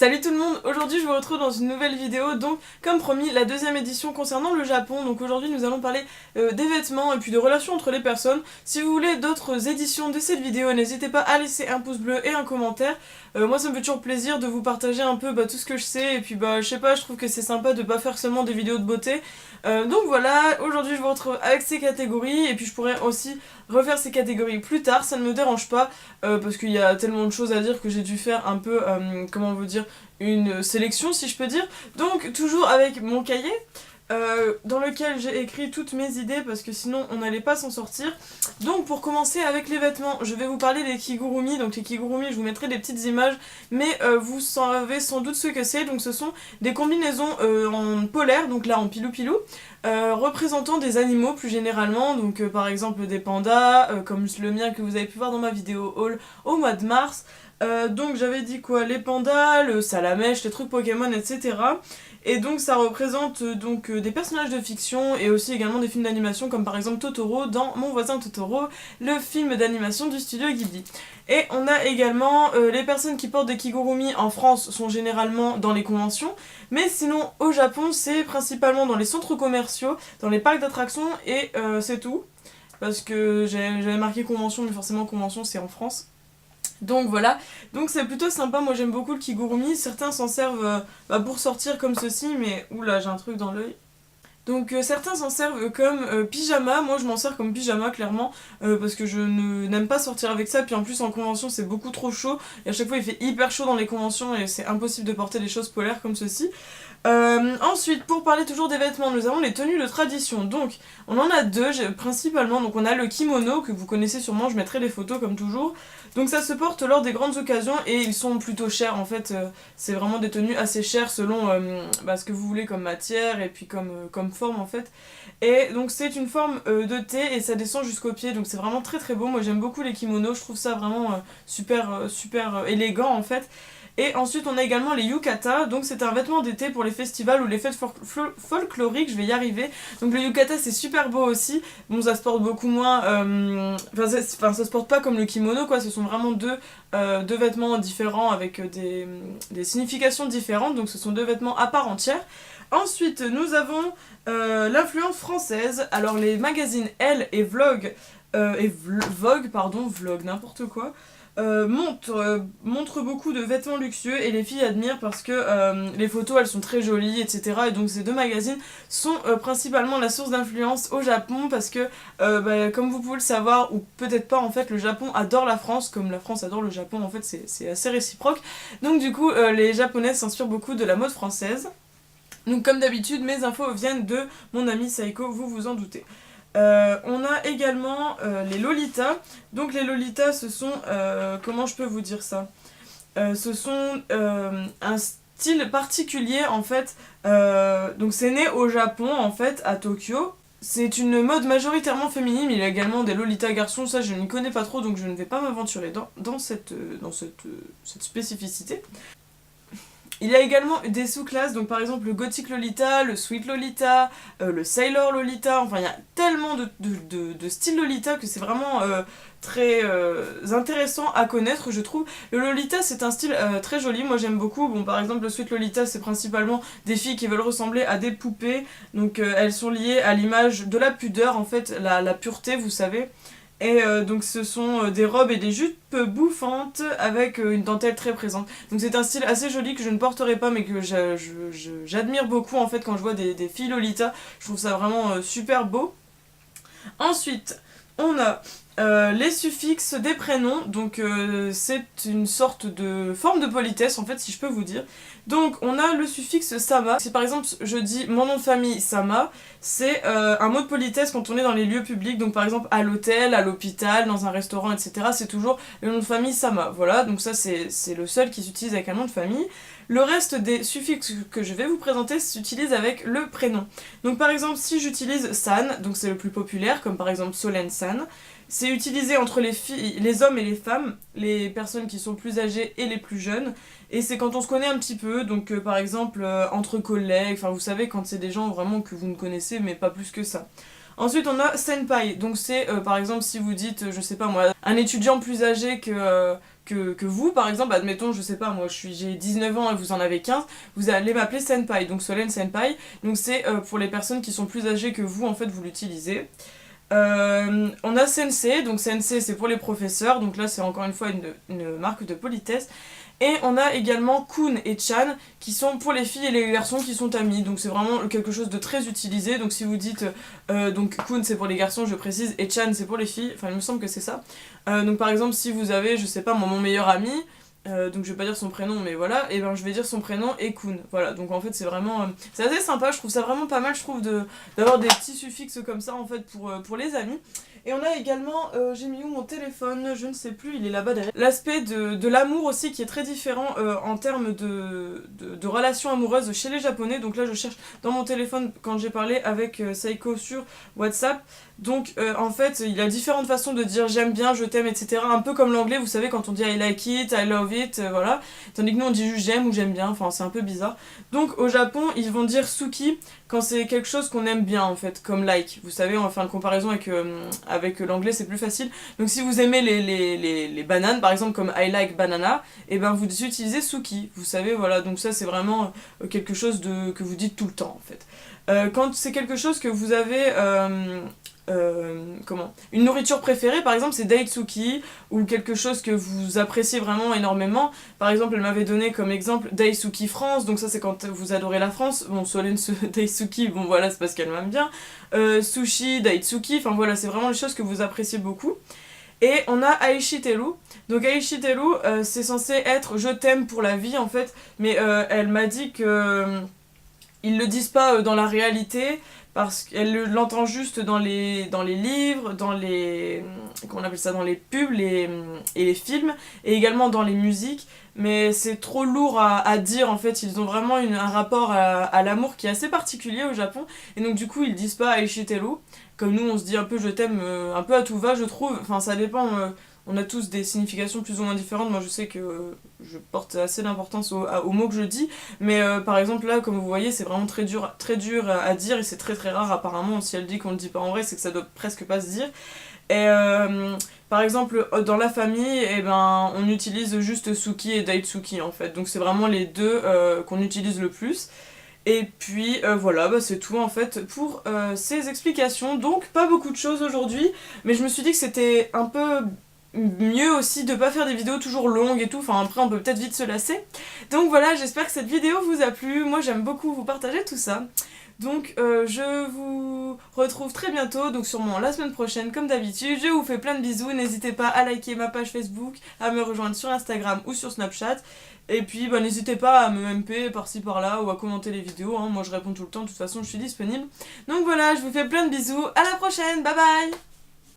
Salut tout le monde, aujourd'hui je vous retrouve dans une nouvelle vidéo, donc comme promis la deuxième édition concernant le Japon. Donc aujourd'hui nous allons parler des vêtements et puis de relations entre les personnes. Si vous voulez d'autres éditions de cette vidéo, n'hésitez pas à laisser un pouce bleu et un commentaire. Moi ça me fait toujours plaisir de vous partager un peu tout ce que je sais, et puis je sais pas, je trouve que c'est sympa de pas faire seulement des vidéos de beauté. Donc voilà, aujourd'hui je vous retrouve avec ces catégories, et puis je pourrais aussi refaire ces catégories plus tard, ça ne me dérange pas, parce qu'il y a tellement de choses à dire que j'ai dû faire un peu, comment vous dire, une sélection si je peux dire. Donc toujours avec mon cahier, dans lequel j'ai écrit toutes mes idées parce que sinon on n'allait pas s'en sortir. Donc pour commencer avec les vêtements, je vais vous parler des kigurumi. Donc les kigurumi, je vous mettrai des petites images, mais vous savez sans doute ce que c'est. Donc ce sont des combinaisons en polaire, donc là en pilou-pilou, représentant des animaux plus généralement. Donc par exemple des pandas, comme le mien que vous avez pu voir dans ma vidéo haul au mois de mars. Donc j'avais dit quoi, les pandas, le salamèche, les trucs Pokémon, etc. Et donc ça représente des personnages de fiction et aussi également des films d'animation comme par exemple Totoro dans Mon voisin Totoro, le film d'animation du studio Ghibli. Et on a également les personnes qui portent des kigurumi en France sont généralement dans les conventions, mais sinon au Japon c'est principalement dans les centres commerciaux, dans les parcs d'attractions et c'est tout. Parce que j'avais marqué convention, mais forcément convention c'est en France. Donc voilà, donc c'est plutôt sympa, moi j'aime beaucoup le kigurumi, certains s'en servent pour sortir comme ceci, mais oula j'ai un truc dans l'œil. Donc certains s'en servent comme pyjama, moi je m'en sers comme pyjama clairement, parce que je n'aime pas sortir avec ça, puis en plus en convention c'est beaucoup trop chaud, et à chaque fois il fait hyper chaud dans les conventions et c'est impossible de porter des choses polaires comme ceci. Ensuite, pour parler toujours des vêtements, nous avons les tenues de tradition. Donc, on en a deux principalement. Donc, on a le kimono que vous connaissez sûrement. Je mettrai les photos comme toujours. Donc, ça se porte lors des grandes occasions et ils sont plutôt chers. En fait, c'est vraiment des tenues assez chères selon ce que vous voulez comme matière et puis comme forme en fait. Et donc, c'est une forme de T et ça descend jusqu'aux pieds. Donc, c'est vraiment très très beau. Moi, j'aime beaucoup les kimonos. Je trouve ça vraiment super élégant en fait. Et ensuite on a également les yukata, donc c'est un vêtement d'été pour les festivals ou les fêtes folkloriques, je vais y arriver. Donc le yukata c'est super beau aussi, bon ça se porte beaucoup moins, ça se porte pas comme le kimono quoi, ce sont vraiment deux vêtements différents avec des significations différentes, donc ce sont deux vêtements à part entière. Ensuite nous avons l'influence française, alors les magazines Elle et Vogue, Vlog n'importe quoi, montre beaucoup de vêtements luxueux et les filles admirent parce que les photos elles sont très jolies, etc. Et donc ces deux magazines sont principalement la source d'influence au Japon parce que comme vous pouvez le savoir ou peut-être pas, en fait le Japon adore la France comme la France adore le Japon, en fait c'est assez réciproque. Donc du coup les japonaises s'inspirent beaucoup de la mode française. Donc comme d'habitude mes infos viennent de mon ami Saiko, vous vous en doutez. On a également les Lolitas. Donc les Lolitas ce sont, comment je peux vous dire ça, ce sont un style particulier en fait, donc c'est né au Japon en fait, à Tokyo. C'est une mode majoritairement féminine, mais il y a également des Lolitas garçons, ça je n'y connais pas trop donc je ne vais pas m'aventurer dans cette spécificité. Il y a également des sous-classes, donc par exemple le Gothic Lolita, le Sweet Lolita, le Sailor Lolita, enfin il y a tellement de styles Lolita que c'est vraiment très intéressant à connaître je trouve. Le Lolita c'est un style très joli, moi j'aime beaucoup. Bon par exemple le Sweet Lolita c'est principalement des filles qui veulent ressembler à des poupées, donc elles sont liées à l'image de la pudeur en fait, la pureté vous savez. Et donc ce sont des robes et des jupes bouffantes avec une dentelle très présente. Donc c'est un style assez joli que je ne porterai pas mais que j'admire beaucoup en fait quand je vois des filles Lolita. Je trouve ça vraiment super beau. Ensuite, on a les suffixes des prénoms, donc c'est une sorte de forme de politesse en fait si je peux vous dire. Donc on a le suffixe sama, si par exemple je dis mon nom de famille Sama, c'est un mot de politesse quand on est dans les lieux publics, donc par exemple à l'hôtel, à l'hôpital, dans un restaurant, etc. C'est toujours le nom de famille Sama, voilà, donc ça c'est le seul qui s'utilise avec un nom de famille. Le reste des suffixes que je vais vous présenter s'utilise avec le prénom. Donc par exemple si j'utilise San, donc c'est le plus populaire, comme par exemple Solène San, c'est utilisé entre les hommes et les femmes, les personnes qui sont plus âgées et les plus jeunes, et c'est quand on se connaît un petit peu, donc par exemple entre collègues, enfin vous savez quand c'est des gens vraiment que vous ne connaissez mais pas plus que ça. Ensuite on a senpai, donc c'est par exemple si vous dites, je sais pas moi, un étudiant plus âgé que vous, par exemple, admettons, je sais pas, moi j'ai 19 ans et vous en avez 15, vous allez m'appeler senpai, donc Solène senpai, donc c'est pour les personnes qui sont plus âgées que vous, en fait, vous l'utilisez. On a sensei, donc sensei c'est pour les professeurs, donc là c'est encore une fois une marque de politesse. Et on a également kun et chan qui sont pour les filles et les garçons qui sont amis, donc c'est vraiment quelque chose de très utilisé. Donc si vous dites, donc kun c'est pour les garçons, je précise, et chan c'est pour les filles, enfin il me semble que c'est ça. Donc par exemple si vous avez, je sais pas, mon meilleur ami, donc je vais pas dire son prénom mais voilà, et ben je vais dire son prénom et kun, voilà, donc en fait c'est vraiment, c'est assez sympa, je trouve ça vraiment pas mal, je trouve d'avoir des petits suffixes comme ça en fait pour les amis. Et on a également, j'ai mis où mon téléphone, je ne sais plus, il est là-bas derrière. L'aspect de l'amour aussi qui est très différent en termes de relations amoureuses chez les japonais. Donc là je cherche dans mon téléphone quand j'ai parlé avec Seiko sur WhatsApp. Donc en fait il y a différentes façons de dire j'aime bien, je t'aime, etc. Un peu comme l'anglais, vous savez, quand on dit I like it, I love it, voilà. Tandis que nous on dit juste j'aime ou j'aime bien, enfin c'est un peu bizarre. Donc au Japon ils vont dire suki quand c'est quelque chose qu'on aime bien en fait, comme like. Vous savez, on va faire une comparaison avec l'anglais, c'est plus facile. Donc si vous aimez les bananes, par exemple comme I like banana, et ben vous utilisez suki. Vous savez, voilà, donc ça c'est vraiment quelque chose que vous dites tout le temps en fait. Quand c'est quelque chose que vous avez une nourriture préférée, par exemple c'est daisuki, ou quelque chose que vous appréciez vraiment énormément. Par exemple elle m'avait donné comme exemple Daisuki France, donc ça c'est quand vous adorez la France. Bon, Solène Daisuki, bon voilà, c'est parce qu'elle m'aime bien. Sushi, Daitsuki, enfin voilà, c'est vraiment les choses que vous appréciez beaucoup. Et on a Aishiteru. Donc Aishiteru, c'est censé être je t'aime pour la vie en fait, mais elle m'a dit que ils le disent pas dans la réalité, parce qu'elle l'entend juste dans les livres, dans les comment on appelle ça, dans les pubs et les films, et également dans les musiques, mais c'est trop lourd à dire en fait. Ils ont vraiment un rapport à l'amour qui est assez particulier au Japon, et donc du coup ils disent pas Aishiteru, comme nous on se dit un peu je t'aime un peu à tout va, je trouve, enfin ça dépend, on a tous des significations plus ou moins différentes. Moi je sais que je porte assez d'importance aux mots que je dis, mais par exemple là comme vous voyez c'est vraiment très dur à dire, et c'est très très rare apparemment. Si elle dit qu'on le dit pas en vrai, c'est que ça doit presque pas se dire. Et par exemple dans la famille, eh ben, on utilise juste suki et daitsuki en fait, donc c'est vraiment les deux qu'on utilise le plus. Et puis voilà, bah c'est tout en fait pour ces explications. Donc pas beaucoup de choses aujourd'hui, mais je me suis dit que c'était un peu mieux aussi de pas faire des vidéos toujours longues et tout, enfin après on peut peut-être vite se lasser. Donc voilà, j'espère que cette vidéo vous a plu, moi j'aime beaucoup vous partager tout ça. Donc je vous retrouve très bientôt, donc sûrement la semaine prochaine comme d'habitude. Je vous fais plein de bisous, n'hésitez pas à liker ma page Facebook, à me rejoindre sur Instagram ou sur Snapchat. Et puis bah, n'hésitez pas à me MP par-ci par-là ou à commenter les vidéos, hein. Moi je réponds tout le temps, de toute façon je suis disponible. Donc voilà, je vous fais plein de bisous, à la prochaine, bye bye.